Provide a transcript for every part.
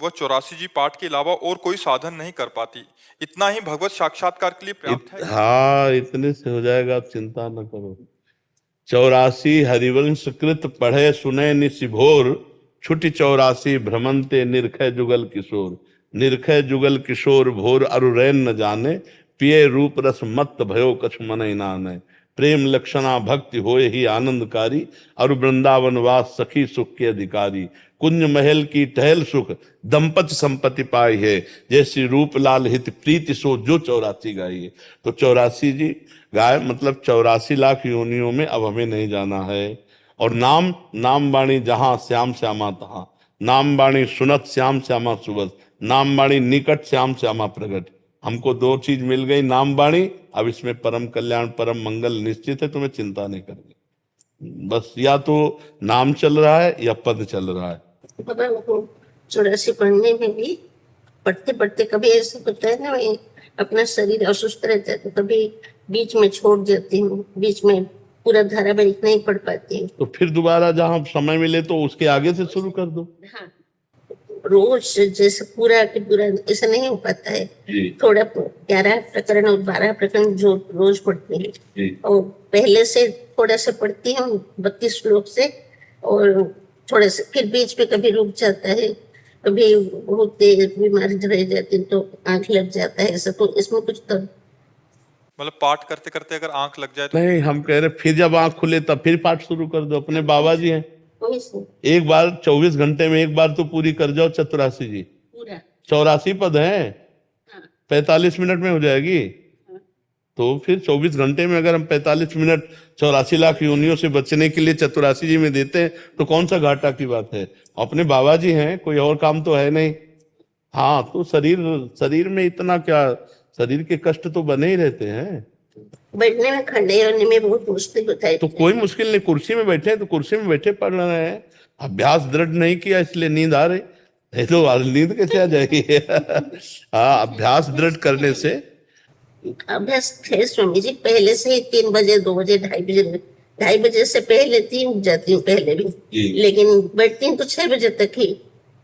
वह 84 जी पाठ के अलावा और कोई साधन नहीं कर पाती। इतना ही भगवत साक्षात्कार के लिए पर्याप्त है। हाँ, इतने से हो जाएगा, आप चिंता न करो। 84 हरिवंश कृत पढ़े सुने निशिभोर, छुटी 84 भ्रमंते निरखै जुगल किशोर। निरखै जुगल किशोर भोर अरु रैन न जाने, पिए रूप रस मत्त भयो कछु मनहि नानै। प्रेम लक्षणा भक्ति होए ही आनंदकारी, अरु वृंदावन वास सखी सुख के अधिकारी। कुंज महल की टहल सुख दंपति संपत्ति पाई है, जैसी रूप लाल हित प्रीति सो जो 84 गाई है। तो 84 जी गाय मतलब 84 लाख योनियों में अब हमें नहीं जाना है। और नाम नाम वाणी जहां श्याम श्यामा तहां, नाम वाणी सुनत श्याम श्यामा सुबस, नाम वाणी निकट श्याम श्यामा प्रगट। हमको दो चीज मिल गई, नाम वाणी, अब इसमें परम कल्याण परम मंगल निश्चित है, तुम्हें चिंता नहीं करनी। बस या तो नाम चल रहा है या पद चल रहा है। बाबा वो 84 पढ़ने में भी पढ़ते पढ़ते कभी ऐसा होता है ना, मैं अपना शरीर असुस्थ रहता है तो कभी बीच में छोड़ देती हूँ, बीच में पूरा धारावाहिक नहीं पढ़ पाती हूँ। तो फिर दोबारा जहां समय मिले तो उसके आगे से शुरू कर दो। हाँ, रोज जैसे पूरा के पूरा ऐसा नहीं हो पाता है। थोड़ा 11 प्रकरण और 12 प्रकरण जो रोज पढ़ती हूँ, और पहले से थोड़ा सा पढ़ती हूँ 32 श्लोक से, और थोड़ा सा फिर बीच पे कभी रुक जाता है, कभी बहुत तेज बीमारी रह जाती है तो आंख लग जाता है ऐसा। तो इसमें कुछ तो मतलब पाठ करते करते अगर आंख लग जाए तो नहीं, हम कह रहे फिर जब आंख खुले तब फिर पाठ शुरू कर दो। अपने बाबा जी हैं, एक बार 24 घंटे में एक बार तो पूरी कर जाओ 84 जी। पूरा 84 पद हैं, 45 मिनट में हो जाएगी। तो फिर 24 घंटे में अगर हम 45 मिनट 84 लाख योनियों से बचने के लिए 84 जी में देते हैं तो कौन सा घाटा की बात है। अपने बाबा जी हैं, कोई और काम तो है नहीं। हाँ, तो शरीर में इतना क्या, शरीर के कष्ट तो बने ही रहते हैं। बैठने में खड़े होने में बहुत मुश्किल होता है। तो कोई मुश्किल नहीं, कुर्सी में बैठे तो कुर्सी में बैठे पढ़ रहे हैं। अभ्यास दृढ़ नहीं किया इसलिए नींद आ रही है, तो नींद कैसे आ जाएगी। हाँ, अभ्यास दृढ़ करने से। अभ्यास है स्वामी जी, पहले से ही 3 बजे 2 बजे 2:30 बजे से पहले 3 उठ जाती हूँ पहले भी, लेकिन बैठती हूँ तो 6 बजे तक ही,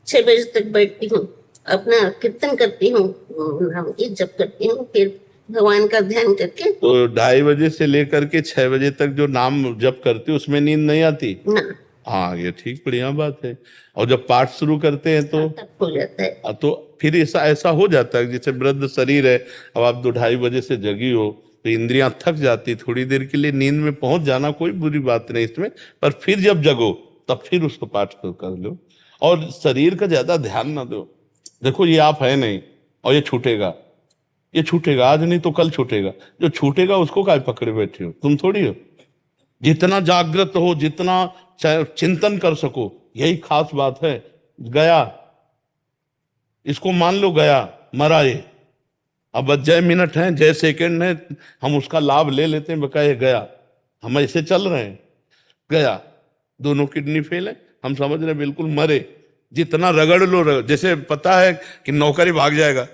6 बजे तक बैठती हूँ, अपना कीर्तन करती हूँ, नाम की जप करती हूँ, फिर भगवान का ध्यान करके। तो 2:30 बजे से लेकर के 6 बजे तक जो नाम जप करते उसमें नींद नहीं आती ना? हाँ, ये ठीक बढ़िया बात है। और जब पाठ शुरू करते हैं तो हो जाता है। तो फिर ऐसा हो जाता है जैसे वृद्ध शरीर है, अब आप 2-2:30 बजे से जगी हो तो इंद्रियां थक जाती, थोड़ी देर के लिए नींद में पहुंच जाना कोई बुरी बात नहीं इसमें, पर फिर जब जगो तब फिर उसको पाठ कर लो। और शरीर का ज्यादा ध्यान ना दो। देखो ये आप है नहीं और ये छूटेगा आज नहीं तो कल छूटेगा। जो छूटेगा उसको काय पकड़े बैठे हो, तुम थोड़ी हो। जितना जागृत हो, जितना चिंतन कर सको, यही खास बात है। गया, इसको मान लो गया, मरा ये, अब जय मिनट है, जय सेकंड है, हम उसका लाभ ले लेते हैं, बकाया गया, हम ऐसे चल रहे हैं। गया, दोनों किडनी फेल है, हम समझ रहे हैं बिल्कुल मरे। जितना रगड़ लो, जैसे पता है कि नौकरी भाग जाएगा,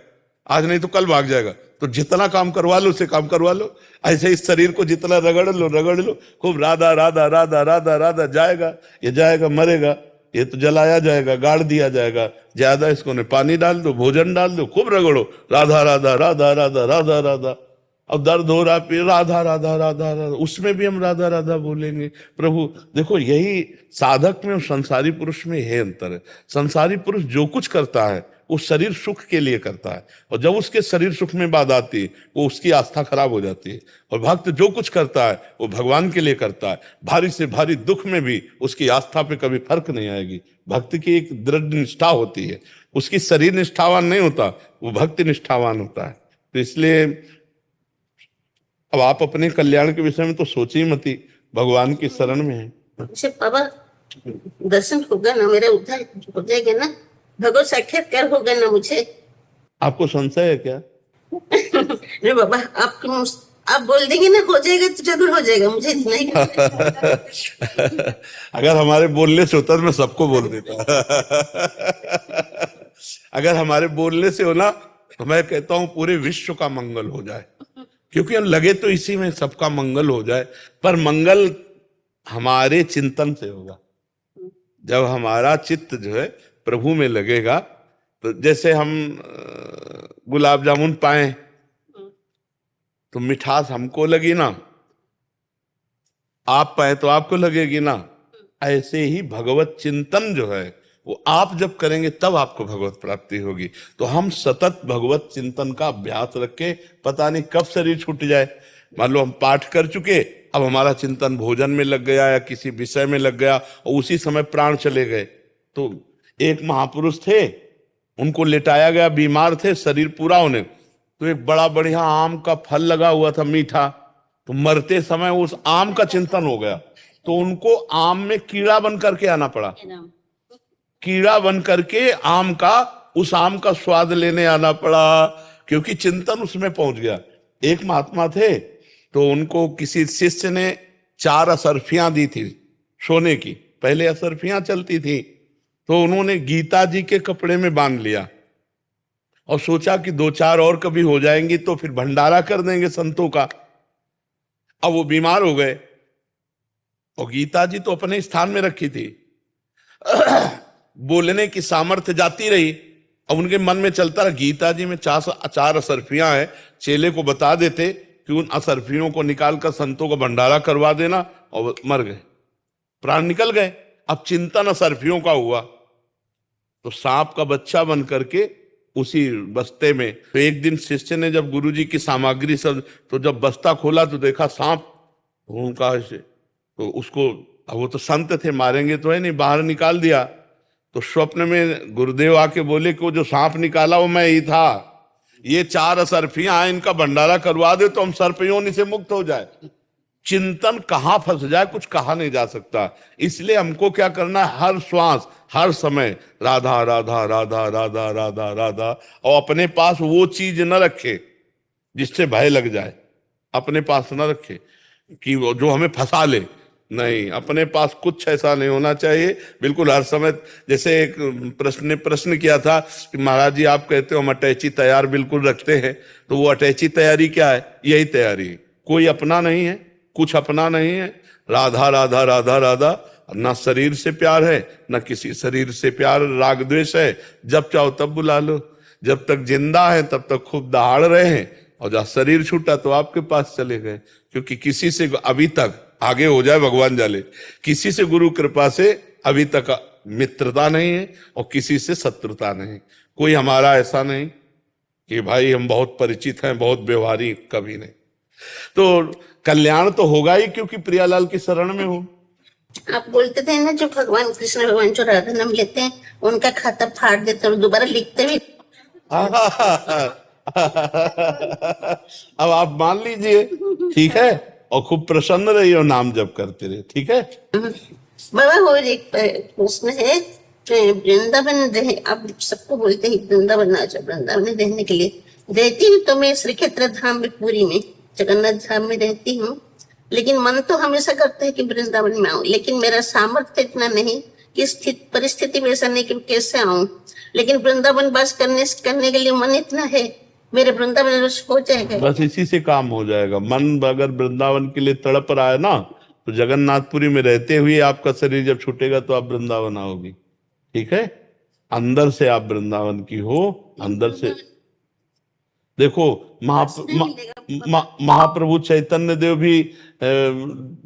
आज नहीं तो कल भाग जाएगा, तो जितना काम करवा लो उसे काम करवा लो। ऐसे इस शरीर को जितना रगड़ लो खूब, राधा राधा राधा राधा राधा, जाएगा ये, जाएगा मरेगा, ये तो जलाया जाएगा, गाड़ दिया जाएगा। ज्यादा इसको ने पानी डाल दो, भोजन डाल दो, खूब रगड़ो, राधा राधा राधा राधा राधा राधा। अब दर्द हो रहा, फिर राधा राधा राधा राधा, उसमें भी हम राधा राधा बोलेंगे। प्रभु देखो, यही साधक में और संसारी पुरुष में यह अंतर है। संसारी पुरुष जो कुछ करता है वो शरीर सुख के लिए करता है, और जब उसके शरीर सुख में बात आती है वो उसकी आस्था खराब हो जाती है। और भक्त जो कुछ करता है वो भगवान के लिए करता है। भारी से भारी दुख में भी उसकी आस्था पे कभी फर्क नहीं आएगी। भक्त की एक दृढ़ निष्ठा होती है, उसकी शरीर निष्ठावान नहीं होता, वो भक्ति निष्ठावान होता है। तो इसलिए अब आप अपने कल्याण के विषय में तो सोची मती, भगवान की शरण में है। बाबा दर्शन होगा ना, मेरा उद्धार हो जाएगा ना, भगवत साक्षात्कार होगा ना मुझे। आपको संशय है क्या? नहीं बाबा, आप बोल देंगे ना हो जाएगा तो जरूर हो जाएगा, मुझे नहीं। अगर हमारे बोलने से होता तो मैं सबको बोल देता। अगर हमारे बोलने से हो ना तो मैं कहता हूं पूरे विश्व का मंगल हो जाए, क्योंकि हम लगे तो इसी में सबका मंगल हो जाए। पर मंगल हमारे चिंतन से होगा। जब हमारा चित्त जो है प्रभु में लगेगा तो जैसे हम गुलाब जामुन पाए तो मिठास हमको लगी ना, आप पाए तो आपको लगेगी ना। ऐसे ही भगवत चिंतन जो है वो आप जब करेंगे तब आपको भगवत प्राप्ति होगी। तो हम सतत भगवत चिंतन का अभ्यास रखे, पता नहीं कब शरीर छूट जाए। मान लो हम पाठ कर चुके, अब हमारा चिंतन भोजन में लग गया या किसी विषय में लग गया और उसी समय प्राण चले गए। तो एक महापुरुष थे, उनको लेटाया गया, बीमार थे, शरीर पूरा होने, तो एक बड़ा बढ़िया आम का फल लगा हुआ था मीठा, तो मरते समय उस आम का चिंतन हो गया, तो उनको आम में कीड़ा बन करके आना पड़ा, कीड़ा बन करके उस आम का स्वाद लेने आना पड़ा, क्योंकि चिंतन उसमें पहुंच गया। एक महात्मा थे, तो उनको किसी शिष्य ने 4 असरफियां दी थी सोने की, पहले असरफियां चलती थी, तो उन्होंने गीता जी के कपड़े में बांध लिया और सोचा कि 2-4 और कभी हो जाएंगी तो फिर भंडारा कर देंगे संतों का। अब वो बीमार हो गए और गीता जी तो अपने स्थान में रखी थी, बोलने की सामर्थ्य जाती रही। अब उनके मन में चलता रहा, गीता जी में 4 असरफियां हैं, चेले को बता देते कि उन असरफियों को निकालकर संतों को भंडारा करवा देना, और मर गए, प्राण निकल गए। अब चिंतन असरफियों का हुआ, तो सांप का बच्चा बन करके उसी बस्ते में। तो एक दिन शिष्य ने जब गुरुजी की सामग्री सब, तो जब बस्ता खोला तो देखा सांप, उनका ऐसे, तो उसको, अब वो तो संत थे, मारेंगे तो है नहीं, बाहर निकाल दिया। तो स्वप्न में गुरुदेव आके बोले कि वो जो सांप निकाला वो मैं ही था, ये 4 असरफियां हैं, इनका भंडारा करवा दे तो हम सर्पयोनि से मुक्त हो जाए। चिंतन कहाँ फंस जाए कुछ कहा नहीं जा सकता। इसलिए हमको क्या करना है, हर श्वास हर समय राधा राधा राधा राधा राधा राधा, और अपने पास वो चीज न रखे जिससे भय लग जाए, अपने पास न रखे कि वो जो हमें फंसा ले, नहीं, अपने पास कुछ ऐसा नहीं होना चाहिए। बिल्कुल हर समय, जैसे एक प्रश्न किया था कि महाराज जी आप कहते हो हम अटैची तैयार बिल्कुल रखते हैं, तो वो अटैची तैयारी क्या है, यही तैयारी है, कोई अपना नहीं है, कुछ अपना नहीं है, राधा राधा राधा राधा, ना शरीर से प्यार है ना किसी शरीर से प्यार, राग द्वेष है, जब चाहो तब बुला लो, जब तक जिंदा है तब तक खूब दहाड़ रहे हैं, और जब शरीर छूटा तो आपके पास चले गए। क्योंकि किसी से अभी तक, आगे हो जाए भगवान जाले, किसी से गुरु कृपा से अभी तक मित्रता नहीं है और किसी से शत्रुता नहीं, कोई हमारा ऐसा नहीं कि भाई हम बहुत परिचित हैं, बहुत व्यवहारी, कभी नहीं। तो कल्याण तो होगा ही, क्योंकि प्रियालाल की शरण में हो। आप बोलते थे ना, जो भगवान कृष्ण भगवान जो राधा नाम लेते हैं उनका खाता फाड़ देते और दोबारा लिखते भी। अब आप मान लीजिए, ठीक है, और खूब प्रसन्न रहिए और नाम जप करते रहे, ठीक है। बाबा और एक प्रश्न है, वृंदावन रहे, आप सबको बोलते हैं वृंदावन आ जाओ, वृंदावन रहने के लिए रहती हूँ तो मैं श्री क्षेत्र धाम में, पुरी में, जगन्नाथ धाम में रहती हूँ, लेकिन मन तो हमेशा करता है कि वृंदावन में आऊं, लेकिन मेरा सामर्थ्य इतना नहीं कि परिस्थिति में ऐसा नहीं कि कैसे आऊं, लेकिन वृंदावन वास करने के लिए मन इतना है, मेरे वृंदावन हो जाएगा। बस इसी से काम हो जाएगा। मन अगर वृंदावन के लिए तड़प रहा है ना, तो जगन्नाथपुरी में रहते हुए आपका शरीर जब छूटेगा तो आप वृंदावन आओगी, ठीक है। अंदर से आप वृंदावन की हो, अंदर से देखो। महाप्रभु चैतन्य देव भी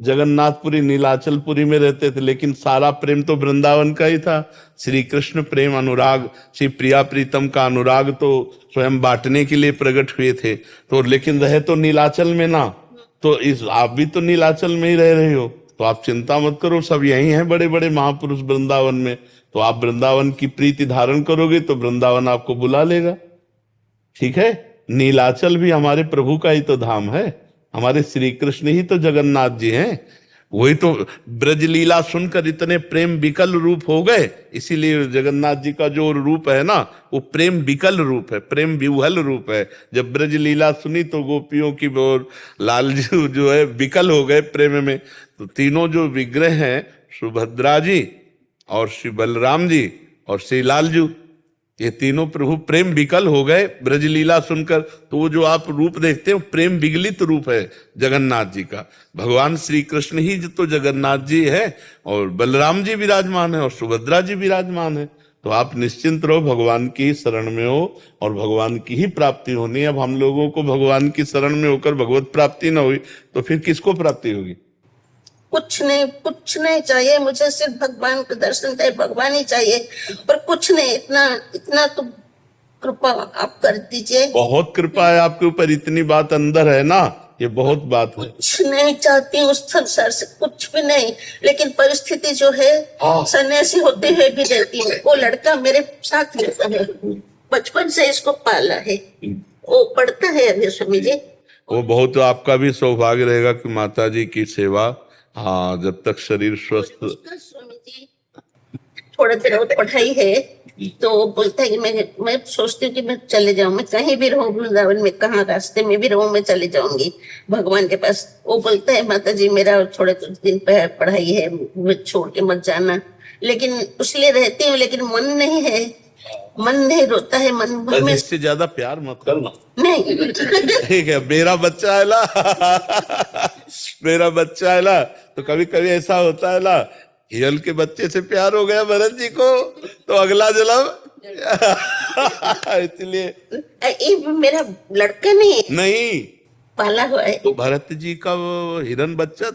जगन्नाथपुरी नीलाचलपुरी में रहते थे, लेकिन सारा प्रेम तो वृंदावन का ही था। श्री कृष्ण प्रेम अनुराग, श्री प्रिया प्रीतम का अनुराग तो स्वयं बांटने के लिए प्रकट हुए थे, तो लेकिन रहे तो नीलाचल में ना, तो इस आप भी तो नीलाचल में ही रह रहे हो, तो आप चिंता मत करो, सब यही हैं बड़े बड़े महापुरुष वृंदावन में। तो आप वृंदावन की प्रीति धारण करोगे तो वृंदावन आपको बुला लेगा, ठीक है। नीलाचल भी हमारे प्रभु का ही तो धाम है, हमारे श्री कृष्ण ही तो जगन्नाथ जी हैं, वही तो ब्रजलीला सुनकर इतने प्रेम विकल रूप हो गए। इसीलिए जगन्नाथ जी का जो रूप है ना, वो प्रेम विकल रूप है, प्रेम विह्वल रूप है। जब ब्रजलीला सुनी तो गोपियों की और लालजू जो है विकल हो गए प्रेम में। तो तीनों जो विग्रह हैं, सुभद्रा जी और श्री बलराम जी और श्री लालजू, ये तीनों प्रभु प्रेम विकल हो गए ब्रजलीला सुनकर। तो वो जो आप रूप देखते हो प्रेम विगलित रूप है जगन्नाथ जी का। भगवान श्री कृष्ण ही तो जगन्नाथ जी है, और बलराम जी विराजमान है और सुभद्रा जी विराजमान है। तो आप निश्चिंत रहो, भगवान की ही शरण में हो और भगवान की ही प्राप्ति होनी है। अब हम लोगों को भगवान की शरण में होकर भगवत प्राप्ति ना हुई तो फिर किसको प्राप्ति होगी? कुछ नहीं चाहिए मुझे, सिर्फ भगवान का दर्शन चाहिए, भगवान ही चाहिए, पर कुछ नहीं। इतना तो कृपा आप कर दीजिए। बहुत कृपा है आपके ऊपर, इतनी बात अंदर है ना, ये बहुत बात है। कुछ नहीं चाहती हूँ संसार से, कुछ भी नहीं, लेकिन परिस्थिति जो है सन्यासी होते हुए भी रहती है। वो लड़का मेरे साथ रहता है, बचपन से इसको पाला है, वो पढ़ता है अभी स्वामी जी। वो बहुत आपका भी सौभाग्य रहेगा कि माता जी की सेवा, हाँ, जब तक शरीर स्वस्थ। स्वामी जी थोड़ा देर और पढ़ाई है तो बोलता है कि मैं सोचती हूँ कि मैं चले जाऊं, मैं कहीं भी रहूं वृंदावन में, कहाँ रास्ते में भी रहूं, मैं चले जाऊंगी भगवान के पास। वो बोलता है माता जी मेरा थोड़े कुछ दिन पढ़ाई है, मैं छोड़ के मत जाना। लेकिन इसलिए रहती हूँ, लेकिन मन नहीं है, मन नहीं रोता है, मन में इससे ज्यादा प्यार मत करना। नहीं। ठीक है, मेरा बच्चा है ना मेरा बच्चा है ना, तो कभी कभी ऐसा होता है ना, हिरल के बच्चे से प्यार हो गया भरत जी को तो अगला जन्म इसलिए ये मेरा लड़का नहीं है, नहीं, पाला हुआ है। तो भरत जी का वो हिरन बच्चा